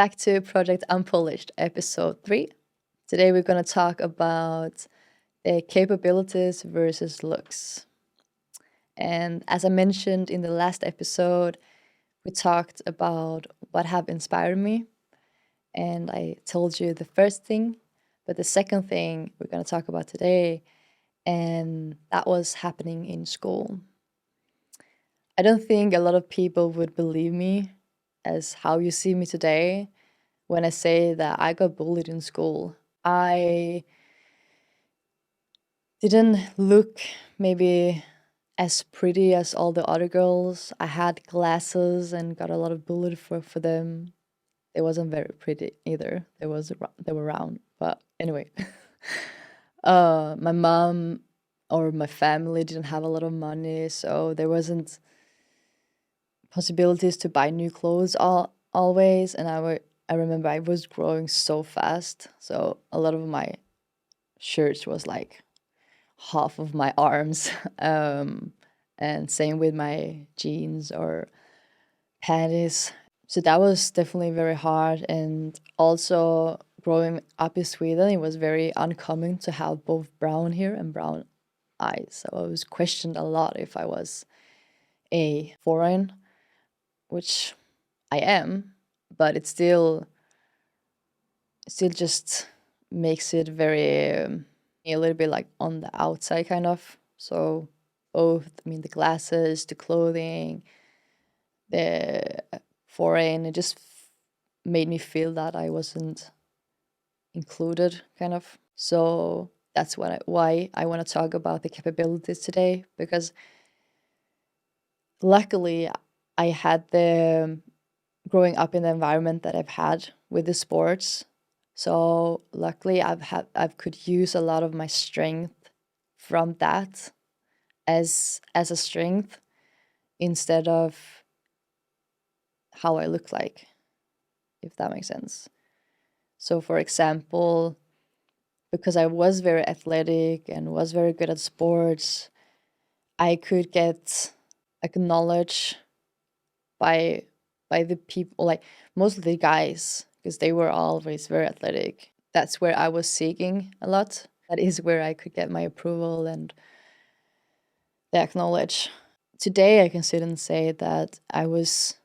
Back to Project Unpolished, episode 3. Today we're going to talk about the capabilities versus looks. And as I mentioned in the last episode, we talked about what have inspired me. And I told you the first thing, but the second thing we're going to talk about today, and that was happening in school. I don't think a lot of people would believe me as how you see me today when I say that I got bullied in school. I didn't look maybe as pretty as all the other girls. I had glasses and got a lot of bullied for them. They wasn't very pretty either. They were round, but anyway. My mom or my family didn't have a lot of money, so there wasn't possibilities to buy new clothes always. And I remember I was growing so fast, so a lot of my shirts was like half of my arms, and same with my jeans or panties. So that was definitely very hard. And also growing up in Sweden, it was very uncommon to have both brown hair and brown eyes. So I was questioned a lot if I was a foreign, which I am, but it still just makes it very a little bit like on the outside kind of. So both, I mean, the glasses, the clothing, the foreign, it just made me feel that I wasn't included kind of. So that's why I want to talk about the capabilities today, because luckily I had the growing up in the environment that I've had with the sports. So luckily I've could use a lot of my strength from that as a strength instead of how I look like, if that makes sense. So for example, because I was very athletic and was very good at sports, I could get acknowledged by the people, like most of the guys, because they were always very athletic. That's where I was seeking a lot. That is where I could get my approval and the acknowledge. Today I can sit and say that I was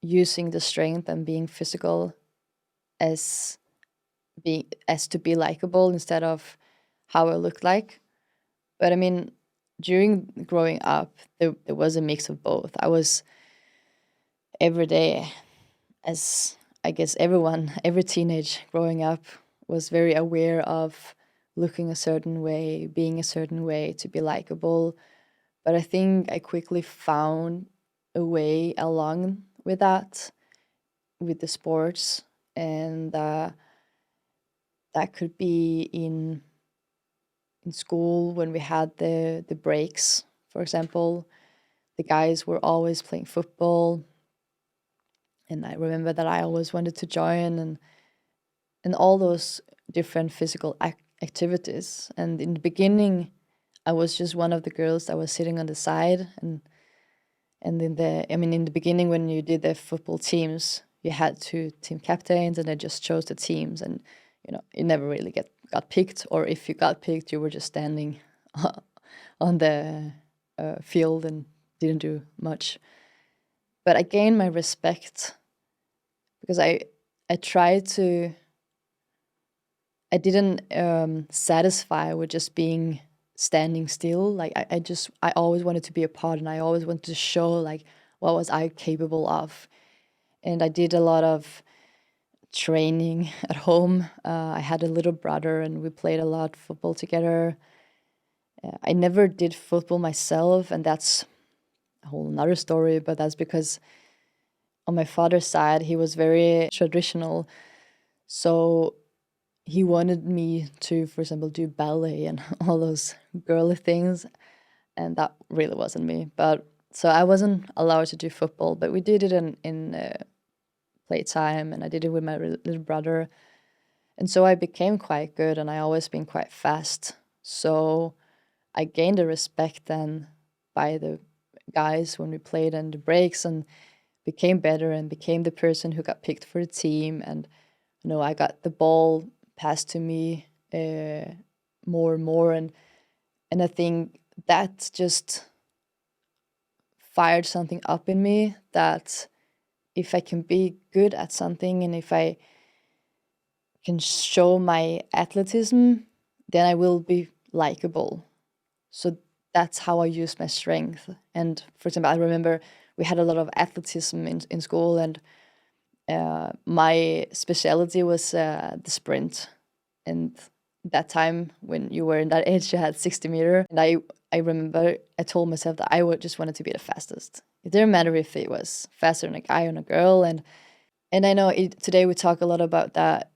using the strength and being physical as to be likable instead of how I looked like. But I mean, during growing up, there was a mix of both. I was every day, as I guess every teenage growing up was very aware of looking a certain way, being a certain way to be likable. But I think I quickly found a way along with that, with the sports, and that could be in school when we had the breaks. For example, the guys were always playing football, and I remember that I always wanted to join, and all those different physical activities. And in the beginning, I was just one of the girls that was sitting on the side, and in the beginning when you did the football teams, you had two team captains, and they just chose the teams, and you never really got picked, or if you got picked, you were just standing on the field and didn't do much. But I gained my respect because I tried to. I didn't satisfy with just being standing still. Like I always wanted to be a part, and I always wanted to show like what was I capable of. And I did a lot of training at home. I had a little brother, and we played a lot football together. I never did football myself, and that's a whole another story. But that's because on my father's side, he was very traditional. So he wanted me to, for example, do ballet and all those girly things, and that really wasn't me. But so I wasn't allowed to do football, but we did it in playtime, and I did it with my little brother, and so I became quite good, and I always been quite fast. So I gained a respect then by the guys when we played in the breaks, and became better and became the person who got picked for the team. And I got the ball passed to me more and more, and I think that just fired something up in me, that if I can be good at something and if I can show my athletism, then I will be likable. So that's how I use my strength. And for example, I remember we had a lot of athletism in school, and my specialty was the sprint. And that time when you were in that age, you had 60 meter. And I remember I told myself that I would just wanted to be the fastest. It didn't matter if it was faster than a guy or a girl. And I know today we talk a lot about that.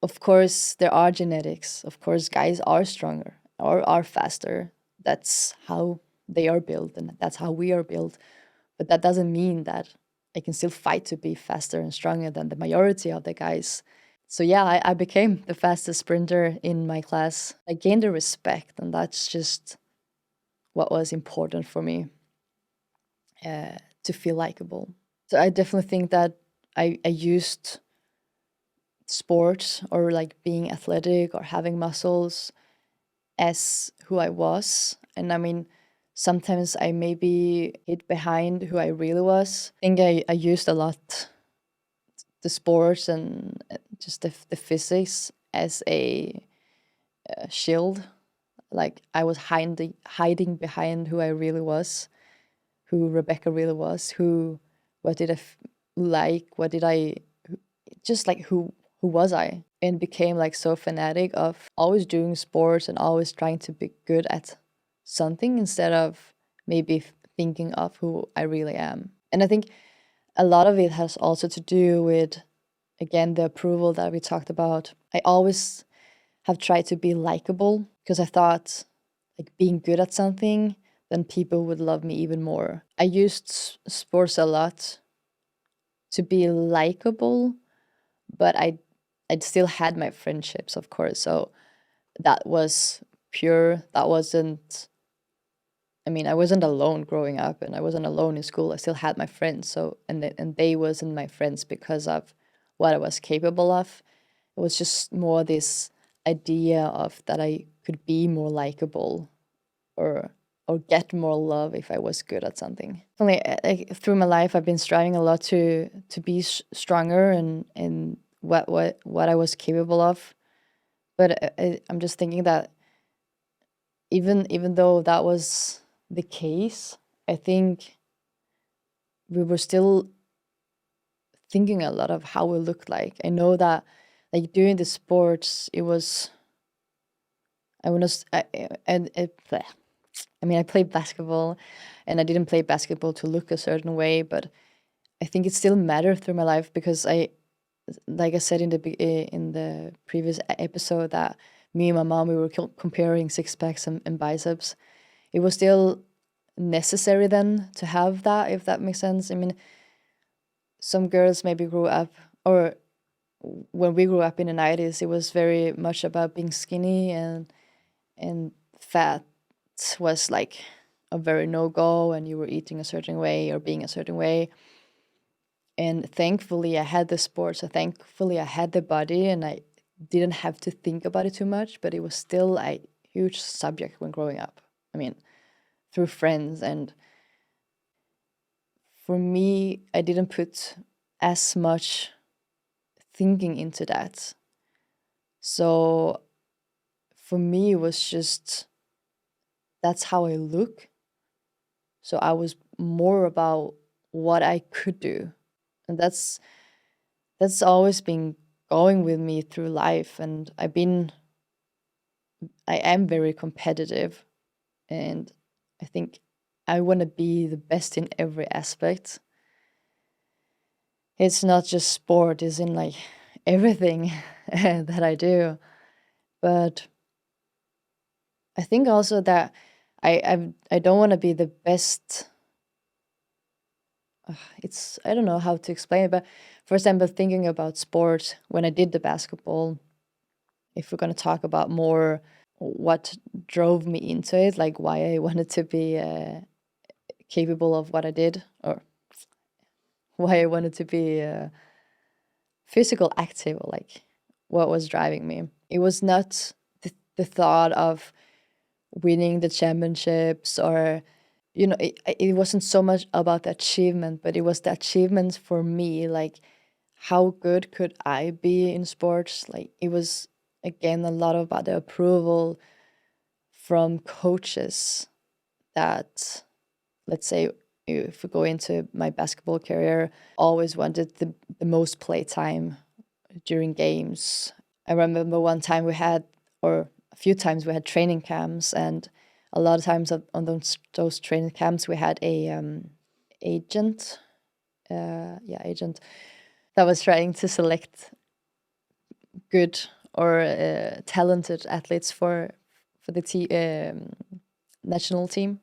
Of course, there are genetics. Of course, guys are stronger or are faster. That's how they are built, and that's how we are built. But that doesn't mean that I can still fight to be faster and stronger than the majority of the guys. So yeah, I became the fastest sprinter in my class. I gained the respect, and that's just what was important for me, to feel likable. So I definitely think that I used sports or like being athletic or having muscles as who I was. And I mean, sometimes I maybe hid behind who I really was. I think I used a lot the sports and just the physics as a shield. Like I was hiding behind who I really was, who Rebecca really was, what did I like, what did I, just like who was I? And became like so fanatic of always doing sports and always trying to be good at something instead of maybe thinking of who I really am. And I think a lot of it has also to do with, again, the approval that we talked about. I always have tried to be likable because I thought like being good at something, then people would love me even more. I used sports a lot to be likable, but I'd still had my friendships, of course. So that was pure. That wasn't, I mean, I wasn't alone growing up, and I wasn't alone in school. I still had my friends. So, and they wasn't my friends because of what I was capable of. It was just more this idea of that I could be more likable or get more love if I was good at something. Definitely, through my life, I've been striving a lot to be stronger and what I was capable of. But I'm just thinking that even though that was the case, I think we were still thinking a lot of how we looked like. I know that like doing the sports, it was I was I, and it, bleh. I mean, I played basketball, and I didn't play basketball to look a certain way, but I think it still mattered through my life because like I said in the previous episode, that me and my mom, we were comparing six packs and biceps. It was still necessary then to have that, if that makes sense. I mean, some girls maybe grew up, or when we grew up in the 90s, it was very much about being skinny, and fat was like a very no-go, and you were eating a certain way or being a certain way. And thankfully I had the sports, so thankfully I had the body, and I didn't have to think about it too much, but it was still a huge subject when growing up. I mean, through friends, and for me, I didn't put as much thinking into that. So for me, it was just, that's how I look. So I was more about what I could do. And that's always been going with me through life. And I am very competitive. And I think I want to be the best in every aspect. It's not just sport, it's in like everything that I do. But I think also that I don't want to be the best. I don't know how to explain it, but for example, thinking about sports, when I did the basketball, if we're going to talk about more what drove me into it, like why I wanted to be capable of what I did, or why I wanted to be physical active, or like what was driving me. It was not the thought of winning the championships, or it wasn't so much about the achievement, but it was the achievements for me, like how good could I be in sports. Like it was again a lot about the approval from coaches that, let's say, if we go into my basketball career, always wanted the most play time during games. I remember one time we had, or a few times we had training camps, and a lot of times on those training camps we had a agent, agent that was trying to select good or talented athletes for the national team.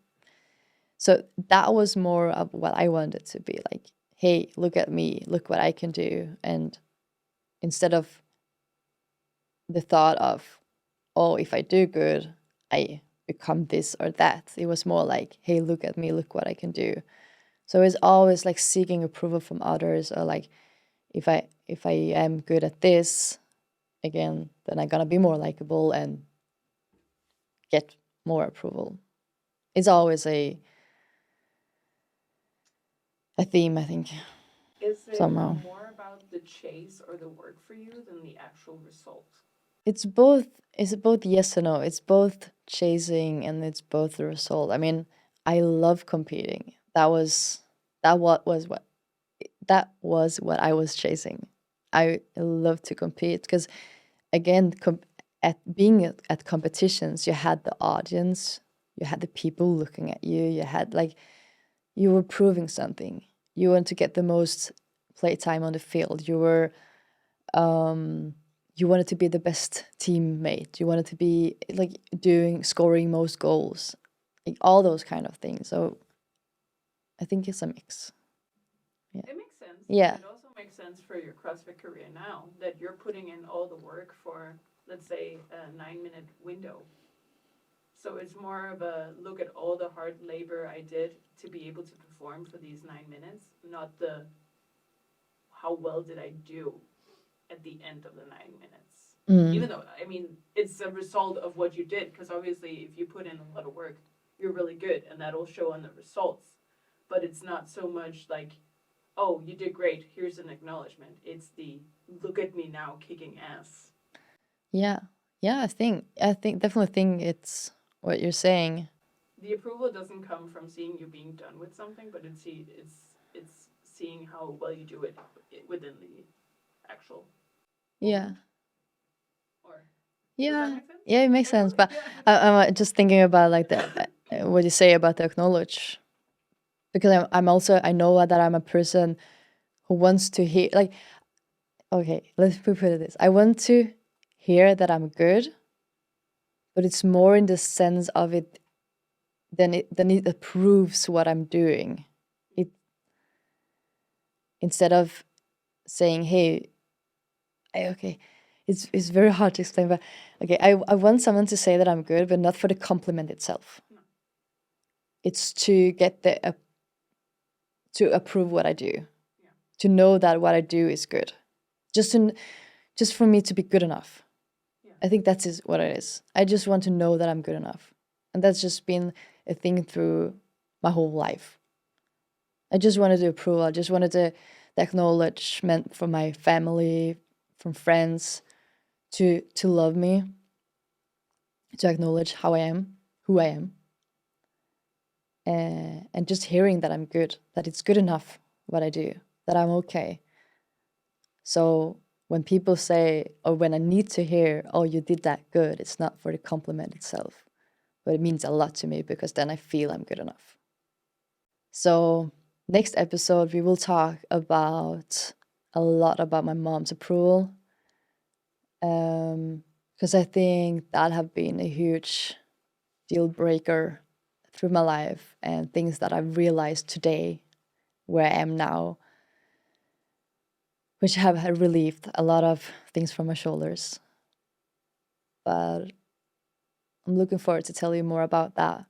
So that was more of what I wanted to be like. Hey, look at me, look what I can do. And instead of the thought of, oh, if I do good, I become this or that. It was more like, hey, look at me, look what I can do. So it's always like seeking approval from others, or like if I am good at this, again, then I'm gonna be more likable and get more approval. It's always a theme, I think. Is it Somehow. more about the chase or the work for you than the actual result? It's both. It's both yes and no. It's both chasing and it's both the result. I mean, I love competing. That was what I was chasing. I love to compete because, again, at being at competitions, you had the audience, you had the people looking at you, you had like you were proving something. You want to get the most playtime on the field. You wanted to be the best teammate. You wanted to be like scoring most goals, like all those kind of things. So I think it's a mix. Yeah. It makes sense. Yeah. And it also makes sense for your CrossFit career now that you're putting in all the work for, let's say, a 9-minute window. So it's more of a look at all the hard labor I did to be able to perform for these 9 minutes, not the how well did I do at the end of the 9 minutes. Even though, I mean, it's a result of what you did, because obviously, if you put in a lot of work, you're really good, and that'll show on the results. But it's not so much like, oh, you did great, here's an acknowledgement. It's the look at me now kicking ass. Yeah. Yeah, I think definitely think it's what you're saying. The approval doesn't come from seeing you being done with something, but it's seeing how well you do it within the actual Yeah. or Yeah. Yeah, it makes sense. But I'm just thinking about like the what you say about the acknowledge, because I'm also, I know that I'm a person who wants to hear, like, okay, let's put it this. I want to hear that I'm good, but it's more in the sense of it than it approves what I'm doing. It Instead of saying, hey, okay, it's very hard to explain, but okay, I want someone to say that I'm good, but not for the compliment itself. No. It's to get to approve what I do, Yeah. to know that what I do is good, just for me to be good enough. Yeah. I think that's what it is. I just want to know that I'm good enough, and that's just been a thing through my whole life. I just wanted the approval. I just wanted the acknowledgement from my family, from friends, to love me, to acknowledge how I am, who I am, and just hearing that I'm good, that it's good enough what I do, that I'm okay. So when people say, or when I need to hear, oh, you did that good, it's not for the compliment itself, but it means a lot to me because then I feel I'm good enough. So next episode, we will talk about a lot about my mom's approval, because I think that have been a huge deal breaker through my life, and things that I've realized today where I am now, which have relieved a lot of things from my shoulders. But I'm looking forward to tell you more about that.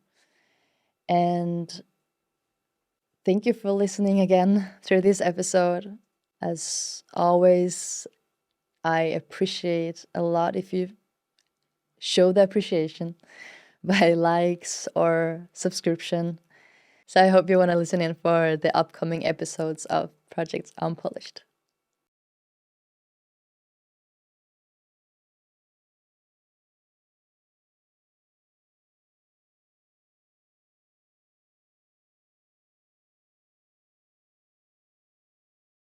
And thank you for listening again through this episode. As always, I appreciate a lot if you show the appreciation by likes or subscription. So I hope you want to listen in for the upcoming episodes of Project Unpolished.